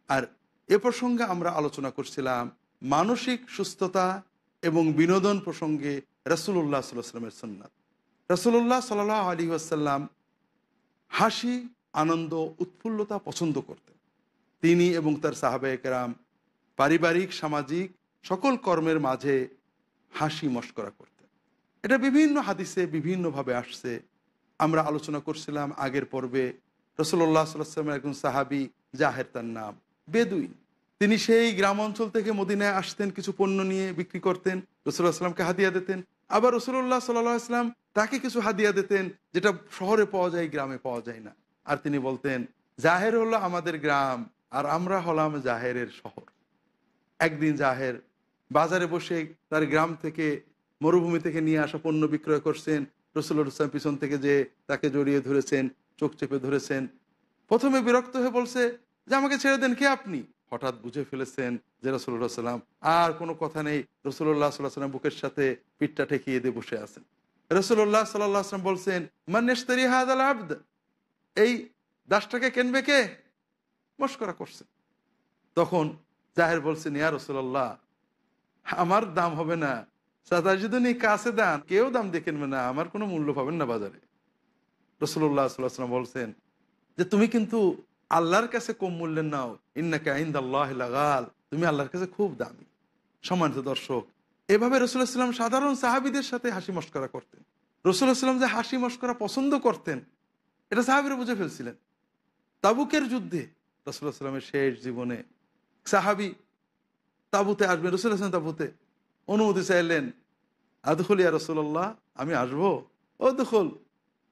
আর এ প্রসঙ্গে আমরা আলোচনা করছিলাম মানসিক সুস্থতা এবং বিনোদন প্রসঙ্গে রাসূলুল্লাহ সাল্লাল্লাহু আলাইহি ওয়াসাল্লামের সুন্নাত। রাসূলুল্লাহ সাল্লাল্লাহু আলাইহি ওয়াসাল্লাম হাসি, আনন্দ, উৎফুল্লতা পছন্দ করতেন। তিনি এবং তার সাহাবায়ে কেরাম পারিবারিক, সামাজিক সকল কর্মের মাঝে হাসি মশকরা করতেন। এটা বিভিন্ন হাদিসে বিভিন্নভাবে আসছে। আমরা আলোচনা করছিলাম আগের পর্বে রাসূলুল্লাহ সাল্লাল্লাহু আলাইহি ওয়াসাল্লামের একজন সাহাবী, জাহের তার নাম, বেদুইন। তিনি সেই গ্রাম অঞ্চল থেকে মদিনায় আসতেন, কিছু পণ্য নিয়ে বিক্রি করতেন, রাসূলুল্লাহ সাল্লাল্লাহু আলাইহি ওয়াসাল্লামকে হাদিয়া দিতেন। আবার রাসূলুল্লাহ সাল্লাল্লাহু আলাইহি ওয়াসাল্লাম তাকে কিছু হাদিয়া দিতেন, যেটা শহরে পাওয়া যায়, গ্রামে পাওয়া যায় না। আর তিনি বলতেন, জাহের হলো আমাদের গ্রাম আর আমরা হলাম জাহেরের শহর। একদিন জাহের বাজারে বসে তার গ্রাম থেকে, মরুভূমি থেকে নিয়ে আসা পণ্য বিক্রয় করছেন। রাসূলুল্লাহ সাল্লাল্লাহু আলাইহি ওয়াসাল্লাম পিছন থেকে যে তাকে জড়িয়ে ধরেছেন, চোখ চেপে ধরেছেন। প্রথমে বিরক্ত হয়ে বলছে যে, আমাকে ছেড়ে দেন, কে আপনি? হঠাৎ বুঝে ফেলেছেন যে রাসূলুল্লাহ সাল্লাল্লাহু আলাইহি ওয়াসাল্লাম, আর কোনো কথা নেই। রাসূলুল্লাহ সাল্লাল্লাহু আলাইহি ওয়াসাল্লাম বুকের সাথে পিঠটা ঠেকিয়ে দিয়ে বসে আছেন। রাসূলুল্লাহ সাল্লাল্লাহু আলাইহি ওয়াসাল্লাম বলছেন, মান ইয়াশতারি হাযাল আবদ, এই দাসটাকে কিনবে কে? মশকরা করছে। তখন জাহের বলছেন, ইয়া রাসূলুল্লাহ, আমার দাম হবে না, সাতাজিদুনি কাছে দান, কেউ দাম দিয়ে কিনবে না, আমার কোনো মূল্য পাবেন না বাজারে। রাসূলুল্লাহ সাল্লাল্লাহু আলাইহি ওয়াসাল্লাম বলছেন যে, তুমি কিন্তু আল্লাহর কাছে কম মূল্যের নাও, ইন্নাকা ইনদাল্লাহি লাগাল, তুমি আল্লাহর কাছে খুব দামি। সম্মানিত দর্শক, এভাবে রাসূলুল্লাহ সাল্লাল্লাহু আলাইহি ওয়াসাল্লাম সাধারণ সাহাবীদের সাথে হাসি মশকরা করতেন। রাসূলুল্লাহ সাল্লাল্লাহু আলাইহি ওয়াসাল্লাম যে হাসি মশকরা পছন্দ করতেন, এটা সাহাবীরা বুঝে ফেলছিলেন। তাবুকের যুদ্ধে রাসূলুল্লাহ সাল্লাল্লাহু আলাইহি ওয়াসাল্লামের শেষ জীবনে সাহাবী তাঁবুতে আসবেন, রাসূলুল্লাহ সাল্লাল্লাহু আলাইহি ওয়াসাল্লাম তাঁবুতে অনুমতি চাইলেন, আদখুল ইয়া রাসূলুল্লাহ, আমি আসবো? ও দুখুল,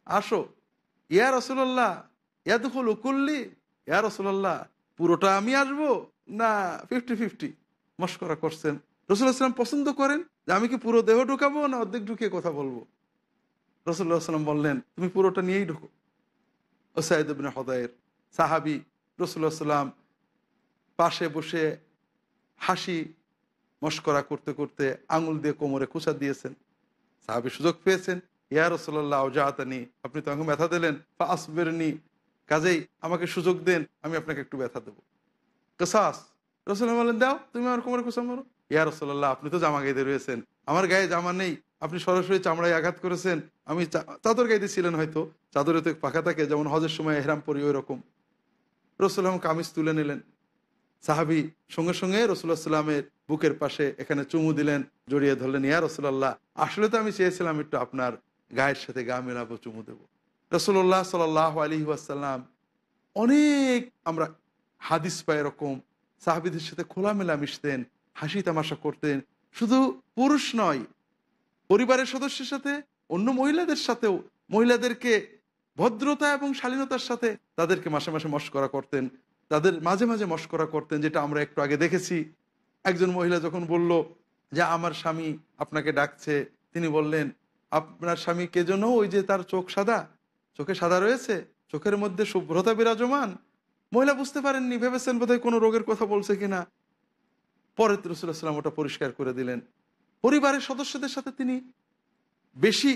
আসো। ইয়া রাসূলুল্লাহ, ইয়াদখুলু কুল্লি, ইয়া রাসূলুল্লাহ, পুরোটা আমি আসবো না 50-50? মশকরা করছেন। রাসূলুল্লাহ সাল্লাল্লাহু আলাইহি ওয়াসাল্লাম পছন্দ করেন যে আমি কি পুরো দেহ ঢুকাবো না অর্ধেক ঢুকিয়ে কথা বলবো? রাসূলুল্লাহ সাল্লাল্লাহু আলাইহি ওয়াসাল্লাম বললেন, তুমি পুরোটা নিয়েই ঢুকো। উসাইদ ইবনে হুদায়র সাহাবী, রাসূলুল্লাহ সাল্লাল্লাহু আলাইহি ওয়াসাল্লাম পাশে বসে হাসি মশকরা করতে করতে আঙুল দিয়ে কোমরে খোঁচা দিয়েছেন। সাহাবী সুযোগ পেয়েছেন, ইয়া রাসূলুল্লাহ আওজাআতানি, আপনি তো আমাকে ব্যথা দিলেন, ফাসবিরনি, কাজেই আমাকে সুযোগ দেন, আমি আপনাকে একটু ব্যথা দেবো। কিসাস, রাসূলুল্লাহ বললেন, দাও, তুমি আমার কোমরে খোঁচা মারো। ইয়া রাসূলুল্লাহ, আপনি তো জামা গায়ে রয়েছেন, আমার গায়ে জামা নেই, আপনি সরাসরি চামড়ায় আঘাত করেছেন, আমি চাদর গাইতে ছিলেন, হয়তো চাদরে তো পাখা থাকে, যেমন হজের সময় ইহরাম পরি ওই রকম। রাসূলুল্লাহ কামিজ তুলে নিলেন। সাহাবী সঙ্গে সঙ্গে রাসূলুল্লাহ সাল্লামের বুকের পাশে এখানে চুমু দিলেন, জড়িয়ে ধরলেন, ইয়া রাসূলুল্লাহ, আসলে তো আমি চেয়েছিলাম একটু আপনার গায়ের সাথে গা মেলাবো, চুমু দেবো। রাসূলুল্লাহ সাল্লাল্লাহু আলাইহি ওয়াসাল্লাম অনেক আমরা হাদিস পাই এরকম, সাহাবীদের সাথে খোলামেলা মিশতেন, হাসি তামাশা করতেন। শুধু পুরুষ নয়, পরিবারের সদস্যের সাথে, অন্য মহিলাদের সাথেও, মহিলাদেরকে ভদ্রতা এবং শালীনতার সাথে তাদেরকে মাসে মাসে মশকরা করতেন, তাদের মাঝে মাঝে মশকরা করতেন, যেটা আমরা একটু আগে দেখেছি। একজন মহিলা যখন বলল যে আমার স্বামী আপনাকে ডাকছে, তিনি বললেন, আপনার স্বামী কে যেন? ওই যে তার চোখ সাদা, চোখে সাদা রয়েছে, চোখের মধ্যে শুভ্রতা বিরাজমান। মহিলা বুঝতে পারেননি, ভেবেছেন বোধহয় কোনো রোগের কথা বলছে কিনা। পরে রাসূলুল্লাহ সাল্লাল্লাহু আলাইহি ওয়াসাল্লাম ওটা পরিষ্কার করে দিলেন। পরিবারের সদস্যদের সাথে তিনি বেশি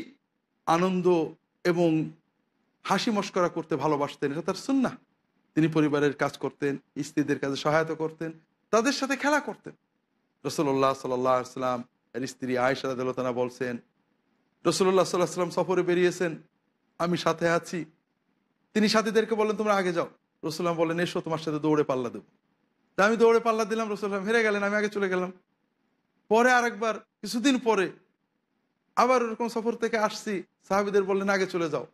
আনন্দ এবং হাসি মশকরা করতে ভালোবাসতেন, এটা তার সুন্নাহ। তিনি পরিবারের কাজ করতেন, স্ত্রীদের কাজে সহায়তা করতেন, তাদের সাথে খেলা করতেন। রাসূলুল্লাহ সাল্লাল্লাহু আলাইহি ওয়াসাল্লাম এর স্ত্রী আয়েশা রাদিয়াল্লাহু তাআলা বলছেন, রাসূলুল্লাহ সাল্লাল্লাহু আলাইহি ওয়াসাল্লাম সফরে বেরিয়েছেন, আমি সাথে আছি। তিনি সাথীদেরকে বললেন, তোমরা আগে যাও। রাসূলুল্লাহ বললেন, এসো, তোমার সাথে দৌড়ে পাল্লা দেবো। তা আমি দৌড়ে পাল্লা দিলাম, রাসূলুল্লাহ হেরে গেলেন, আমি আগে চলে গেলাম। পরে আরেকবার কিছুদিন পরে আবার ওরকম সফর থেকে আসছি, সাহাবীদের বললেন আগে চলে যাও।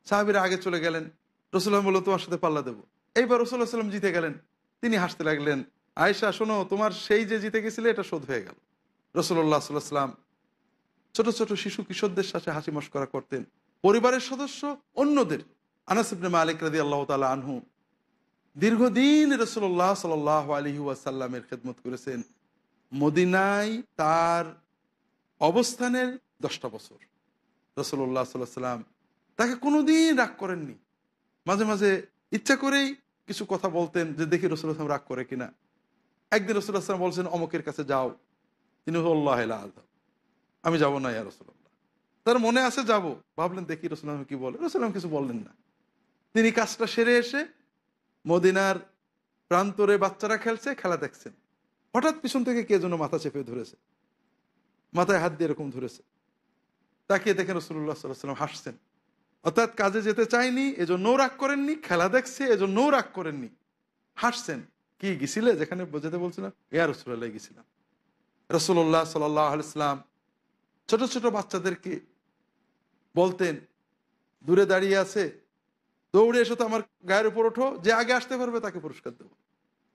সাহাবীরা আগে চলে গেলেন, রাসূলুল্লাহ বলল, তোমার সাথে পাল্লা দেবো। এইবার রাসূলুল্লাহ সাল্লাল্লাহু আলাইহি ওয়াসাল্লাম জিতে গেলেন। তিনি হাসতে লাগলেন, আয়েশা শোনো, তোমার সেই যে জিতে গেছিলে এটা শোধ হয়ে গেল। রাসূলুল্লাহ সাল্লাল্লাহু আলাইহি ওয়াসাল্লাম ছোট ছোট শিশু কিশোরদের সাথে হাসি মশকরা করতেন, পরিবারের সদস্য অন্যদের। আনাস ইবনে মালিক রাদিয়াল্লাহু তাআলা আনহু দীর্ঘদিন রাসূলুল্লাহ সাল্লাল্লাহু আলাইহি ওয়াসাল্লামের খেদমত করেছেন। মদিনায় তার অবস্থানের 10টা বছর। রাসূলুল্লাহ সাল্লাল্লাহু আলাইহি ওয়াসাল্লাম তাকে কোনোদিন রাগ করেননি। মাঝে মাঝে ইচ্ছা করেই কিছু কথা বলতেন, যে দেখি রাসূলুল্লাহ সাল্লাল্লাহু আলাইহি ওয়াসাল্লাম রাগ করে কিনা। একদিন রাসূলুল্লাহ সাল্লাল্লাহু আলাইহি ওয়াসাল্লাম বলছেন, অমুকের কাছে যাও। তিনি আল্লাহ লা আযহাব, আমি যাব না ইয়া রাসূলুল্লাহ। তার মনে আছে যাব, ভাবলেন দেখি রাসূলুল্লাহ কি বলে। রাসূলুল্লাহ কিছু বললেন না। তিনি কাজটা সেরে এসে মদিনার প্রান্তরে বাচ্চারা খেলছে, খেলা দেখছেন। হঠাৎ পিছন থেকে কে যেন মাথা চেপে ধরেছে, মাথায় হাত দিয়ে এরকম ধরেছে। তাকিয়ে দেখেন রাসূলুল্লাহ সাল্লাল্লাহু আলাইহি ওয়াসাল্লাম হাসছেন। অর্থাৎ কাজে যেতে চায়নি এজন্যও রাগ করেননি, খেলা দেখছে এজন্যও রাগ করেননি, হাসছেন। কি গেছিলে যেখানে যেতে বলছিলাম? ইয়া রাসূলুল্লাহ গেছিলাম। রাসূলুল্লাহ সাল্লাল্লাহু আলাইহি ওয়াসাল্লাম ছোট ছোট বাচ্চাদেরকে বলতেন, দূরে দাঁড়িয়ে আছে, দৌড়ে এসে তো আমার গায়ের উপর ওঠো, যে আগে আসতে পারবে তাকে পুরস্কার দেবো।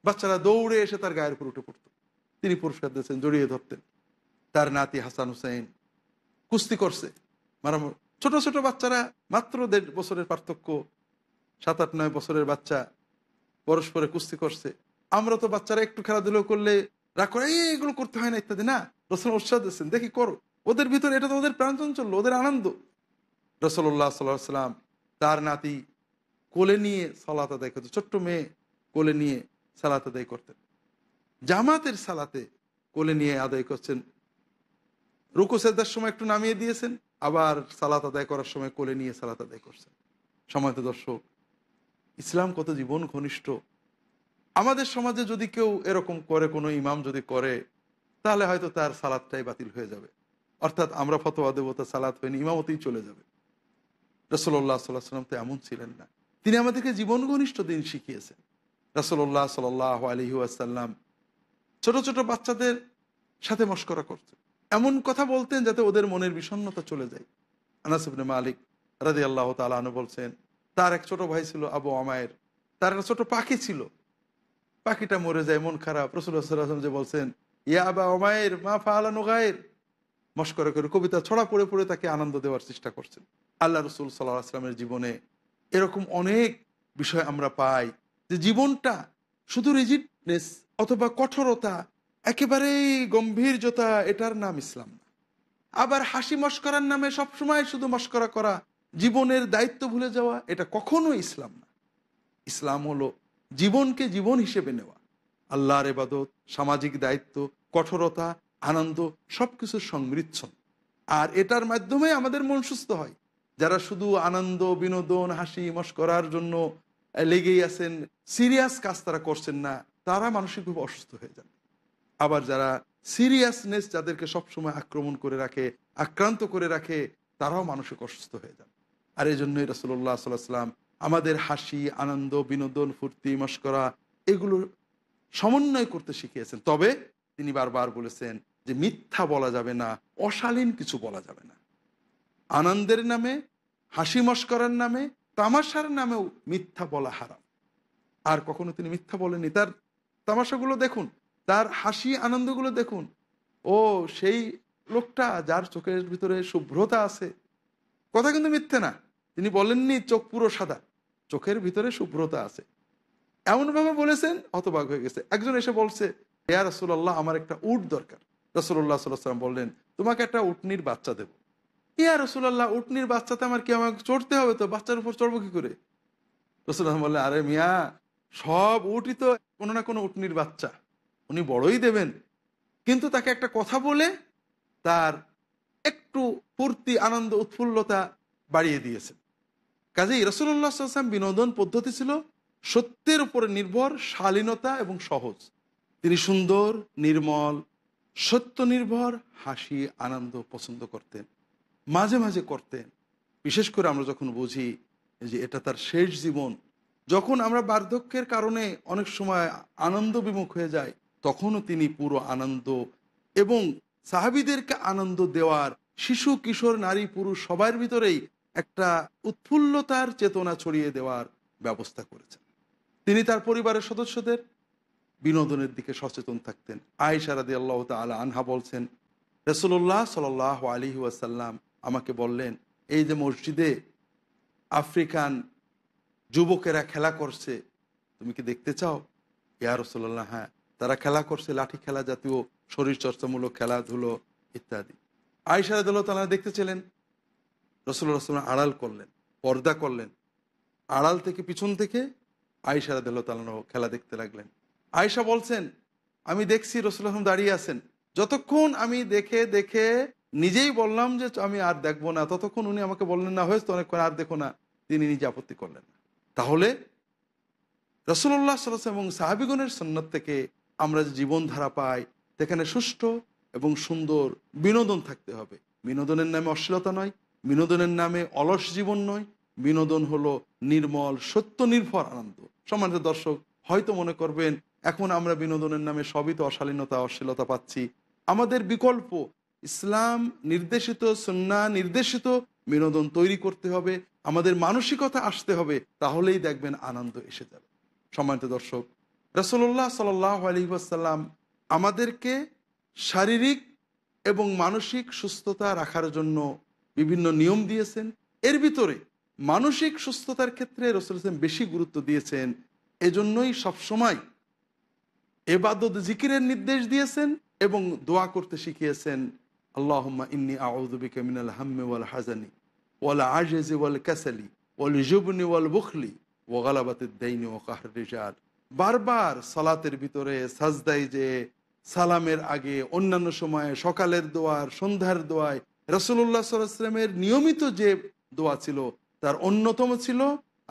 বাচ্চারা দৌড়ে এসে তার গায়ের উপর উঠে পড়তো, তিনি পুরস্কার দিয়েছেন, জড়িয়ে ধরতেন। তার নাতি হাসান হুসাইন কুস্তি করছে, মারামারি। ছোট ছোট বাচ্চারা, মাত্র 1.5 বছরের পার্থক্য, 7-8-9 বছরের বাচ্চা পরস্পরে কুস্তি করছে। আমরা তো বাচ্চারা একটু খেলাধুলো করলে রাগ করে, এগুলো করতে হয় না ইত্যাদি, না, রাসূল উৎসাহ দিচ্ছেন, দেখি করো। ওদের ভিতরে এটা তো ওদের প্রাণচঞ্চল্য, ওদের আনন্দ। রাসূলুল্লাহ সাল্লাল্লাহু আলাইহি ওয়াসাল্লাম তার নাতি কোলে নিয়ে সালাত আদায় করতেন, ছোট্ট মেয়ে কোলে নিয়ে সালাত আদায় করতেন। জামাতের সালাতে কোলে নিয়ে আদায় করছেন, রুকু সেজদার সময় একটু নামিয়ে দিয়েছেন, আবার সালাত আদায় করার সময় কোলে নিয়ে সালাত আদায় করছেন। সম্মানিত দর্শক, ইসলাম কত জীবন ঘনিষ্ঠ। আমাদের সমাজে যদি কেউ এরকম করে, কোনো ইমাম যদি করে, তাহলে হয়তো তার সালাতটাই বাতিল হয়ে যাবে। অর্থাৎ আমরা ফতোয়া দেবো, তার সালাত হয়নি, ইমামতেই চলে যাবে। রাসূলুল্লাহ সাল্লাল্লাহু আলাইহি ওয়াসাল্লাম তো এমন ছিলেন না। তিনি আমাদেরকে জীবন ঘনিষ্ঠ দিন শিখিয়েছেন। রাসূলুল্লাহ সাল্লাল্লাহু আলাইহি ওয়াসাল্লাম ছোট ছোট বাচ্চাদের সাথে মশকরা করতেন, এমন কথা বলতেন যাতে ওদের মনের বিষণ্ণতা চলে যায়। আনাস ইবনে মালিক রাদিয়াল্লাহু তাআলা আনহু বলছেন, তার এক ছোট ভাই ছিল আবু উমাইর, তার একটা ছোট পাখি ছিল, পাখিটা মরে যায়, মন খারাপ। রাসূলুল্লাহ সাল্লাল্লাহু আলাইহি ওয়াসাল্লাম যে বলছেন, ইয়া আবা উমাইর মা ফাআলা নুগাইর, মশকরা করে কবিতা ছড়া পড়ে পড়ে তাকে আনন্দ দেওয়ার চেষ্টা করছেন। আল্লাহ রাসূল সাল্লাল্লাহু আলাইহি ওয়াসাল্লামের জীবনে এরকম অনেক বিষয় আমরা পাই, যে জীবনটা শুধু রিজিডনেস অথবা কঠোরতা, একেবারেই গম্ভীর্যতা, এটার নাম ইসলাম না। আবার হাসি মশকরার নামে সবসময় শুধু মশকরা করা, জীবনের দায়িত্ব ভুলে যাওয়া, এটা কখনোই ইসলাম না। ইসলাম হলো জীবনকে জীবন হিসেবে নেওয়া, আল্লাহর ইবাদত, সামাজিক দায়িত্ব, কঠোরতা, আনন্দ, সবকিছুর সংমিশ্রণ। আর এটার মাধ্যমে আমাদের মন সুস্থ হয়। যারা শুধু আনন্দ, বিনোদন, হাসি মশকরার জন্য লেগেই আছেন, সিরিয়াস কাজ তারা করছেন না, তারা মানসিকভাবে অসুস্থ হয়ে যান। আবার যারা সিরিয়াসনেস যাদেরকে সবসময় আক্রমণ করে রাখে, আক্রান্ত করে রাখে, তারাও মানসিক অসুস্থ হয়ে যান। আর এই জন্যই রাসূলুল্লাহ সাল্লাল্লাহু আলাইহি ওয়াসাল্লাম আমাদের হাসি, আনন্দ, বিনোদন, ফুর্তি, মশকরা এগুলো সমন্বয় করতে শিখিয়েছেন। তবে তিনি বারবার বলেছেন যে মিথ্যা বলা যাবে না, অশালীন কিছু বলা যাবে না। আনন্দের নামে, হাসি মশকরার নামে, তামাশার নামেও মিথ্যা বলা হারাম। আর কখনো তিনি মিথ্যা বলেননি। তার তামাশাগুলো দেখুন, তার হাসি আনন্দগুলো দেখুন। ও সেই লোকটা যার চোখের ভিতরে শুভ্রতা আছে, কথা কিন্তু মিথ্যে না। তিনি বলেননি চোখ পুরো সাদা, চোখের ভিতরে শুভ্রতা আছে, এমনভাবে বলেছেন, হতবাক হয়ে গেছে। একজন এসে বলছে, ইয়া রাসূলুল্লাহ আমার একটা উট দরকার। রাসূলুল্লাহ সাল্লাল্লাহু আলাইহি ওয়াসাল্লাম বললেন, তোমাকে একটা উটনির বাচ্চা দেব। ইয়া রাসূলুল্লাহ উটনির বাচ্চাতে আমার কি, আমাকে চড়তে হবে তো, বাচ্চার উপর চড়বো কি করে? রাসূলুল্লাহ বললেন, আরে মিয়া, সব উটই তো কোনো না কোনো উটনির বাচ্চা, উনি বড়ই দেবেন, কিন্তু তাকে একটা কথা বলে তার একটু ফুর্তি, আনন্দ, উৎফুল্লতা বাড়িয়ে দিয়েছেন। কাজেই রাসূলুল্লাহ সাল্লাল্লাহু আলাইহি ওয়াসাল্লাম বিনোদন পদ্ধতি ছিল সত্যের উপরে নির্ভর, শালীনতা এবং সহজ। তিনি সুন্দর, নির্মল, সত্য নির্ভর হাসি আনন্দ পছন্দ করতেন, মাঝে মাঝে করতেন। বিশেষ করে আমরা যখন বুঝি যে এটা তার শেষ জীবন, যখন আমরা বার্ধক্যের কারণে অনেক সময় আনন্দ বিমুখ হয়ে যায়, তখনও তিনি পুরো আনন্দ এবং সাহাবীদেরকে আনন্দ দেওয়ার, শিশু কিশোর নারী পুরুষ সবার ভিতরেই একটা উৎফুল্লতার চেতনা ছড়িয়ে দেওয়ার ব্যবস্থা করেছেন। তিনি তার পরিবারের সদস্যদের বিনোদনের দিকে সচেতন থাকতেন। আয়েশা রাদিয়াল্লাহু তাআলা আনহা বলছেন, রাসূলুল্লাহ সাল্লাল্লাহু আলাইহি ওয়াসাল্লাম আমাকে বললেন, এই যে মসজিদে আফ্রিকান যুবকেরা খেলা করছে, তুমি কি দেখতে চাও? ইয়া রাসূলুল্লাহ, হ্যাঁ, তারা খেলা করছে, লাঠি খেলা জাতীয় শরীরচর্চামূলক খেলাধুলো ইত্যাদি। আয়েশা রাদিয়াল্লাহু তাআলা দেখতে ছিলেন। রাসূলুল্লাহ সাল্লাল্লাহু আলাইহি ওয়াসাল্লাম আড়াল করলেন, পর্দা করলেন, আড়াল থেকে পিছন থেকে আয়েশা রাদিয়াল্লাহু তাআলা খেলা দেখতে লাগলেন। আয়েশা বলছেন, আমি দেখছি রাসূলুল্লাহ দাঁড়িয়ে আছেন, যতক্ষণ আমি দেখে দেখে নিজেই বললাম যে আমি আর দেখবো না, ততক্ষণ উনি আমাকে বললেন, না হয়েছে অনেকক্ষণ, আর দেখো না। তিনি নিজে আপত্তি করলেন না। তাহলে রাসূলুল্লাহ সাল্লাল্লাহু আলাইহি ওয়াসাল্লাম এবং সাহাবীগণের সুন্নাত থেকে আমরা যে জীবনধারা পাই, সেখানে সুষ্ঠু এবং সুন্দর বিনোদন থাকতে হবে। বিনোদনের নামে অশ্লীলতা নয়, বিনোদনের নামে অলস জীবন নয়, বিনোদন হলো নির্মল সত্য নির্ভর আনন্দ। সম্মানিত দর্শক, হয়তো মনে করবেন এখন আমরা বিনোদনের নামে সবই তো অশালীনতা অশ্লীলতা পাচ্ছি। আমাদের বিকল্প ইসলাম নির্দেশিত সুন্নাহ নির্দেশিত বিনোদন তৈরি করতে হবে, আমাদের মানসিকতা আসতে হবে, তাহলেই দেখবেন আনন্দ এসে যাবে। সম্মানিত দর্শক, রাসূলুল্লাহ সাল্লাল্লাহু আলাইহি ওয়াসাল্লাম আমাদেরকে শারীরিক এবং মানসিক সুস্থতা রাখার জন্য বিভিন্ন নিয়ম দিয়েছেন। এর ভিতরে মানসিক সুস্থতার ক্ষেত্রে রাসূল সাল্লাল্লাহু বেশি গুরুত্ব দিয়েছেন। এজন্যই সবসময় ইবাদত জিকিরের নির্দেশ দিয়েছেন এবং দোয়া করতে শিখিয়েছেন। আল্লাহুম্মা ইন্নী আউযু বিকা মিনাল হাম্মি ওয়াল হাযানি ওয়াল আজজি ওয়াল কাসালি ওয়াল জুবনি ওয়াল বুখলি ওয়া গালাবাতিদ দাইনি ওয়া কাহরির রিজাল। বারবার সালাতের ভিতরে সাজদায় যে সালামের আগে অন্যান্য সময়ে সকালের দোয়ার সন্ধ্যার দোয়ায় রাসূলুল্লাহ সাল্লাল্লাহু আলাইহি ওয়াসাল্লামের নিয়মিত যে দোয়া ছিল তার অন্যতম ছিল,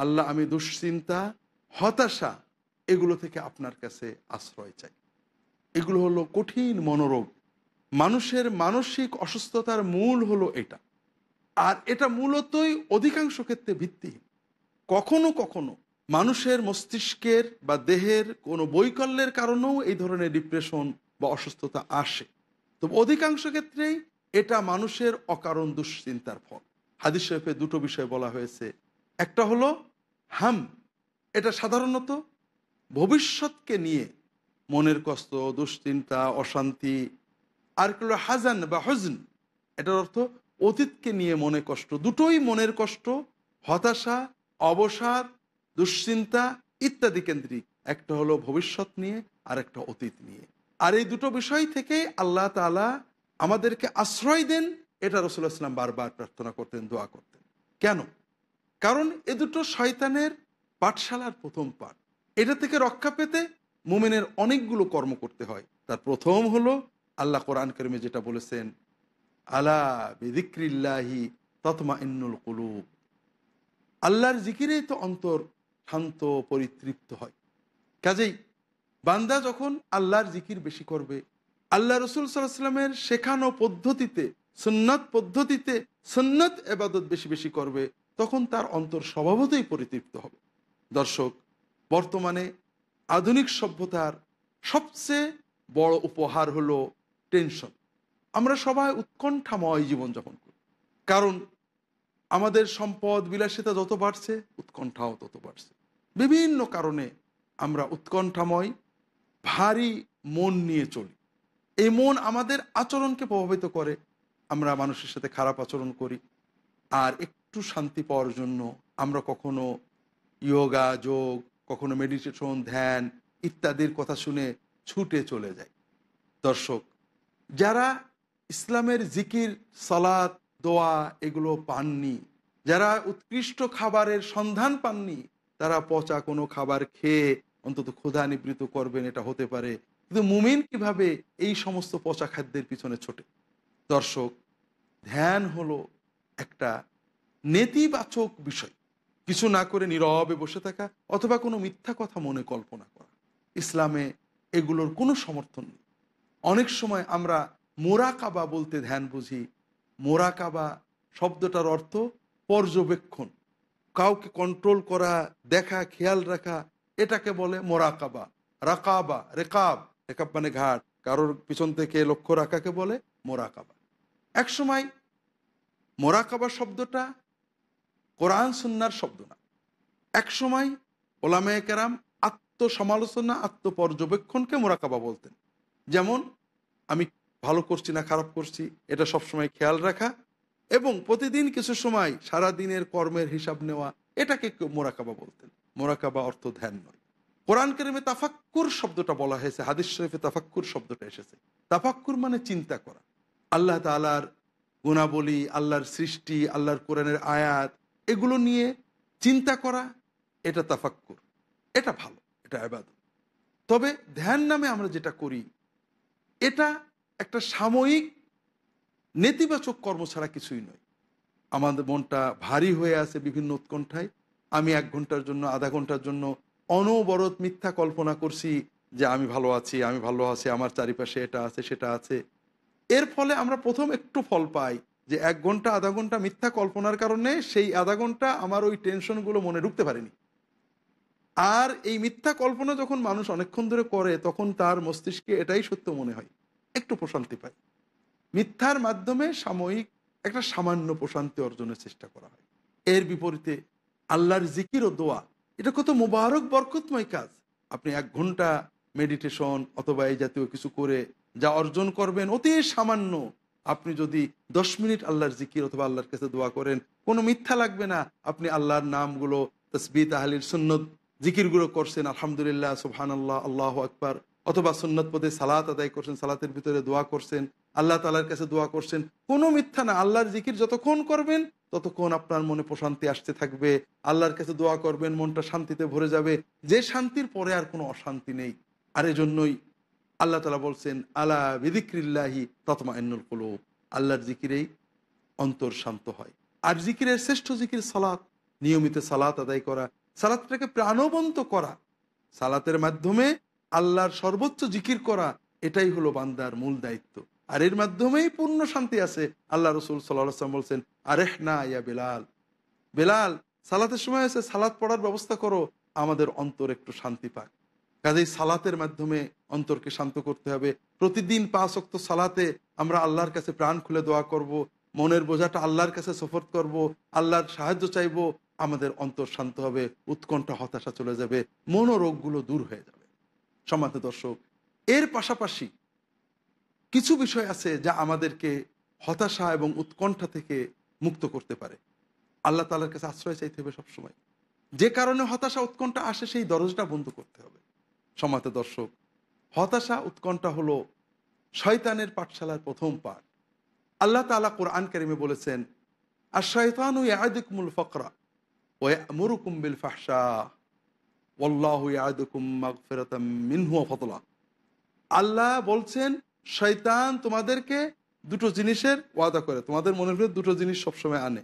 আল্লাহ আমি দুশ্চিন্তা হতাশা এগুলো থেকে আপনার কাছে আশ্রয় চাই। এগুলো হলো কঠিন মনোরোগ। মানুষের মানসিক অসুস্থতার মূল হলো এটা। আর এটা মূলতই অধিকাংশ ক্ষেত্রে ভিত্তিহীন। কখনো কখনো মানুষের মস্তিষ্কের বা দেহের কোনো বৈকল্যের কারণেও এই ধরনের ডিপ্রেশন বা অসুস্থতা আসে। তো অধিকাংশ ক্ষেত্রেই এটা মানুষের অকারণ দুশ্চিন্তার ফল। হাদিস শরীফে দুটো বিষয় বলা হয়েছে। একটা হলো হাম, এটা সাধারণত ভবিষ্যৎকে নিয়ে মনের কষ্ট, দুশ্চিন্তা, অশান্তি। আর হলো হাজান বা হজন, এটার অর্থ অতীতকে নিয়ে মনে কষ্ট। দুটোই মনের কষ্ট, হতাশা, অবসাদ, দুশ্চিন্তা ইত্যাদি কেন্দ্রিক। একটা হলো ভবিষ্যৎ নিয়ে আর একটা অতীত নিয়ে। আর এই দুটো বিষয় থেকে আল্লাহ তাআলা আমাদেরকে আশ্রয় দেন, এটা রাসূলুল্লাহ সাল্লাল্লাহু আলাইহি ওয়াসাল্লাম বারবার প্রার্থনা করতেন, দোয়া করতেন। কেন? কারণ এ দুটো শয়তানের পাঠশালার প্রথম পাঠ। এটা থেকে রক্ষা পেতে মুমিনের অনেকগুলো কর্ম করতে হয়। তার প্রথম হলো আল্লাহ কোরআন কারিমে যেটা বলেছেন, আলা বিযিক্রিল্লাহি তাতমাইন্নুল কুলুব। আল্লাহর জিকিরেই তো অন্তর শান্ত পরিতৃপ্ত হয়। কাজেই বান্দা যখন আল্লাহর জিকির বেশি করবে, আল্লাহ রসুল সাল্লাল্লাহু আলাইহি ওয়াসাল্লামের শেখানো পদ্ধতিতে সুন্নাত পদ্ধতিতে সুন্নাত ইবাদত বেশি বেশি করবে, তখন তার অন্তর স্বভাবতই পরিতৃপ্ত হবে। দর্শক, বর্তমানে আধুনিক সভ্যতার সবচেয়ে বড় উপহার হলো টেনশন। আমরা সবাই উৎকণ্ঠাময় জীবনযাপন করি, কারণ আমাদের সম্পদ বিলাসিতা যত বাড়ছে উৎকণ্ঠাও তত বাড়ছে। বিভিন্ন কারণে আমরা উৎকণ্ঠাময় ভারী মন নিয়ে চলি। এই মন আমাদের আচরণকে প্রভাবিত করে। আমরা মানুষের সাথে খারাপ আচরণ করি। আর একটু শান্তি পাওয়ার জন্য আমরা কখনো ইয়োগা, যোগ, কখনো মেডিটেশন, ধ্যান ইত্যাদির কথা শুনে ছুটে চলে যাই। দর্শক, যারা ইসলামের জিকির, সালাত, দোয়া এগুলো পাননি, যারা উৎকৃষ্ট খাবারের সন্ধান পাননি, তারা পচা কোনো খাবার খেয়ে অন্তত ক্ষুধা নিবৃত্ত করবেন, এটা হতে পারে। কিন্তু মুমিন কিভাবে এই সমস্ত পচা খাদ্যের পিছনে ছোটে? দর্শক, ধ্যান হলো একটা নেতিবাচক বিষয়। কিছু না করে নীরবে বসে থাকা অথবা কোনো মিথ্যা কথা মনে কল্পনা করা। ইসলামে এগুলোর কোনো সমর্থন নেই। অনেক সময় আমরা মোরাকাবা বলতে ধ্যান বুঝি। মোরাকাবা শব্দটার অর্থ পর্যবেক্ষণ, কাউকে কন্ট্রোল করা, দেখা, খেয়াল রাখা, এটাকে বলে মোরাকাবা। রাকাবা, রেকাব, রেকাব মানে ঘাট, কারোর পিছন থেকে লক্ষ্য রাখাকে বলে মোরাকাবা। এক সময় মোরাকাবা শব্দটা কোরআন সুন্নাহর শব্দ না। এক সময় ওলামায়ে কেরাম আত্মসমালোচনা, আত্মপর্যবেক্ষণকে মোরাকাবা বলতেন। যেমন আমি ভালো করছি না খারাপ করছি এটা সবসময় খেয়াল রাখা, এবং প্রতিদিন কিছু সময় সারা দিনের কর্মের হিসাব নেওয়া, এটাকে কেউ মোরাকাবা বলতেন। মোরাকাবা অর্থ ধ্যান নয়। কোরআন কারিমে তাফাক্কুর শব্দটা বলা হয়েছে, হাদিস শরীফে তাফাক্কুর শব্দটা এসেছে। তাফাক্কুর মানে চিন্তা করা। আল্লাহ তাআলার গুণাবলী, আল্লাহর সৃষ্টি, আল্লাহর কোরআনের আয়াত এগুলো নিয়ে চিন্তা করা, এটা তাফাক্কুর। এটা ভালো, এটা ইবাদত। তবে ধ্যান নামে আমরা যেটা করি, এটা একটা সাময়িক নেতিবাচক কর্ম ছাড়া কিছুই নয়। আমাদের মনটা ভারী হয়ে আছে বিভিন্ন উৎকণ্ঠায়, আমি 1 ঘন্টার জন্য, আধা ঘন্টার জন্য অনবরত মিথ্যা কল্পনা করছি যে আমি ভালো আছি, আমি ভালো আছি, আমার চারিপাশে এটা আছে সেটা আছে। এর ফলে আমরা প্রথম একটু ফল পাই যে ১ ঘন্টা আধা ঘন্টা মিথ্যা কল্পনার কারণে সেই আধা ঘন্টা আমার ওই টেনশনগুলো মনে ঢুকতে পারেনি। আর এই মিথ্যা কল্পনা যখন মানুষ অনেকক্ষণ ধরে করে তখন তার মস্তিষ্কে এটাই সত্য মনে হয়, একটু প্রশান্তি পায়। মিথ্যার মাধ্যমে সাময়িক একটা সামান্য প্রশান্তি অর্জনের চেষ্টা করা হয়। এর বিপরীতে আল্লাহর জিকির ও দোয়া এটা কত মোবারক বরকতময় কাজ। আপনি ১ ঘন্টা মেডিটেশন অথবা এই জাতীয় কিছু করে যা অর্জন করবেন অতি সামান্য, আপনি যদি ১০ মিনিট আল্লাহর জিকির অথবা আল্লাহর কাছে দোয়া করেন, কোনো মিথ্যা লাগবে না। আপনি আল্লাহর নামগুলো তসবিহ তাহলিল সুন্নত জিকিরগুলো করছেন, আলহামদুলিল্লাহ, সুবহানাল্লাহ, আল্লাহু আকবার, অথবা সুন্নত পদে সালাত আদায় করছেন, সালাতের ভিতরে দোয়া করছেন, আল্লাহ তাআলার কাছে দোয়া করছেন। কোনো মিথ্যা না। আল্লাহর জিকির যতক্ষণ করবেন ততক্ষণ আপনার মনে প্রশান্তি আসতে থাকবে। আল্লাহর কাছে দোয়া করবেন, মনটা শান্তিতে ভরে যাবে, যে শান্তির পরে আর কোনো অশান্তি নেই। আর এজন্যই আল্লাহ তাআলা বলছেন, আলা বিযিক্রিল্লাহি তাতমাইন্নুল কুলুব, আল্লাহর জিকিরেই অন্তর শান্ত হয়। আর জিকিরের শ্রেষ্ঠ জিকির সালাত, নিয়মিত সালাত আদায় করা, সালাতটাকে প্রাণবন্ত করা, সালাতের মাধ্যমে আল্লাহর সর্বোচ্চ জিকির করা, এটাই হলো বান্দার মূল দায়িত্ব। আর এর মাধ্যমেই পূর্ণ শান্তি আছে। আল্লাহ রসুল সাল্লাল্লাহু আলাইহি ওয়াসাল্লাম বলছেন, আরেহনা ইয়া বেলাল, বেলাল সালাতের সময় এসে সালাত পড়ার ব্যবস্থা করো, আমাদের অন্তর একটু শান্তি পাক। কাজেই সালাতের মাধ্যমে অন্তরকে শান্ত করতে হবে। প্রতিদিন ৫ ওয়াক্ত সালাতে আমরা আল্লাহর কাছে প্রাণ খুলে দোয়া করব, মনের বোঝাটা আল্লাহর কাছে সুপর্দ করব, আল্লাহর সাহায্য চাইব, আমাদের অন্তর শান্ত হবে, উৎকণ্ঠা হতাশা চলে যাবে, মনোরোগগুলো দূর হয়ে যাবে। সম্মানিত দর্শক, এর পাশাপাশি কিছু বিষয় আছে যা আমাদেরকে হতাশা এবং উৎকণ্ঠা থেকে মুক্ত করতে পারে। আল্লাহ তাআলার কাছে আশ্রয় চাইতে হবে সবসময়। যে কারণে হতাশা উৎকণ্ঠা আসে সেই দরজাটা বন্ধ করতে হবে। সম্মানিত দর্শক, হতাশা উৎকণ্ঠা হলো শয়তানের পাঠশালার প্রথম পাঠ। আল্লাহ তাআলা কোরআন কারিমে বলেছেন, আশ-শায়তানু ইয়া'iদুকুমুল ফাকরা ওয়া ইয়া'মুরুকুম বিল ফাহশা ওয়াল্লাহু ইয়া'iদুকুম মাগফিরাতাম মিনহু ওয়া ফাদলা। আল্লাহ বলছেন, শয়তান তোমাদেরকে দুটো জিনিসের ওয়াদা করে, তোমাদের মনের ভিতরে দুটো জিনিস সবসময় আনে।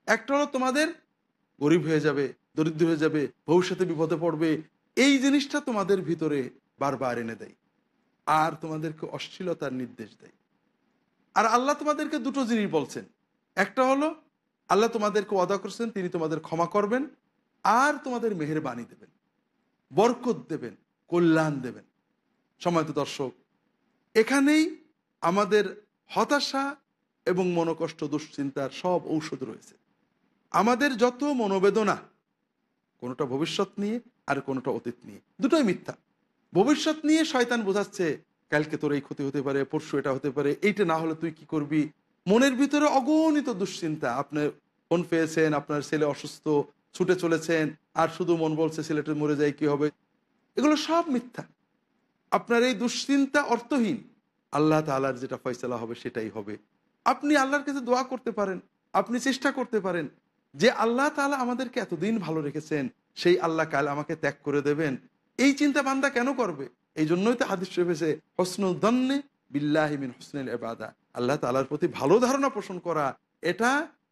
একটা হলো তোমাদের গরিব হয়ে যাবে, দরিদ্র হয়ে যাবে, ভবিষ্যতে বিপদে পড়বে, এই জিনিসটা তোমাদের ভিতরে বারবার এনে দেয়। আর তোমাদেরকে অশ্লীলতার নির্দেশ দেয়। আর আল্লাহ তোমাদেরকে দুটো জিনিস বলছেন, একটা হলো আল্লাহ তোমাদেরকে ওয়াদা করছেন তিনি তোমাদের ক্ষমা করবেন আর তোমাদের মেহেরবানি দেবেন, বরকত দেবেন, কল্যাণ দেবেন। সম্মানিত দর্শক, এখানেই আমাদের হতাশা এবং মনোকষ্ট দুশ্চিন্তার সব ঔষধ রয়েছে। আমাদের যত মনোবেদনা, কোনোটা ভবিষ্যৎ নিয়ে আর কোনোটা অতীত নিয়ে, দুটোই মিথ্যা। ভবিষ্যৎ নিয়ে শয়তান বোঝাচ্ছে কালকে তোর এই ক্ষতি হতে পারে, পরশু এটা হতে পারে, এইটা না হলে তুই কি করবি। মনের ভিতরে অগণিত দুশ্চিন্তা, আপনি ফোন পেয়েছেন, আপনার ছেলে অসুস্থ, ছুটে চলেছেন, আর শুধু মন বলছে ছেলেটা মরে যায় কি হবে। এগুলো সব মিথ্যা। আপনার এই দুশ্চিন্তা অর্থহীন। আল্লাহ তাআলার যেটা ফয়সালা হবে সেটাই হবে। আপনি আল্লাহর কাছে দোয়া করতে পারেন, আপনি চেষ্টা করতে পারেন যে আল্লাহ তাআলা আমাদেরকে এতদিন ভালো রেখেছেন, সেই আল্লাহ কাল আমাকে ত্যাগ করে দেবেন। এই চিন্তা বান্দা কেন করবে? এই জন্যই তো হাদিস রয়েছে, হসনুল দন্নে বিল্লাহি মিন হুসনিল ইবাদা, আল্লাহ তাআলার প্রতি ভালো ধারণা পোষণ করা এটা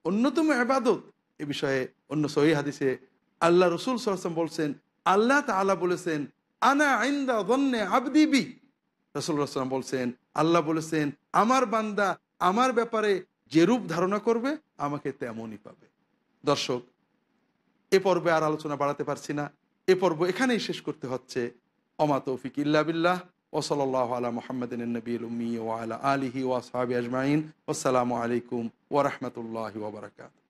অন্যতম ইবাদত। এ বিষয়ে অন্য সহিহ হাদিসে আল্লাহ রাসূল সাল্লাল্লাহু আলাইহি ওয়াসাল্লাম বলছেন, আল্লাহ তাআলা বলেছেন, আনা ইনদা যন্নে আবদি বি। রাসূলুল্লাহ সাল্লাল্লাহু আলাইহি ওয়াসাল্লাম বলছেন, আল্লাহ বলেছেন আমার বান্দা আমার ব্যাপারে যেরূপ ধারণা করবে আমাকে তেমনই পাবে। দর্শক, এ পর্বে আর আলোচনা বাড়াতে পারছি না, এ পর্ব এখানেই শেষ করতে হচ্ছে। ওমা তৌফিক ইল্লা বিল্লাহ, ওয়া সাল্লাল্লাহু আলা মুহাম্মাদিন নবিয়্যিল উম্মি ওয়া আলা আলিহি ওয়া আসহাবিহি আজমাইন। আসসালামু আলাইকুম ওয়া রাহমাতুল্লাহি ওয়া বারাকাতুহু।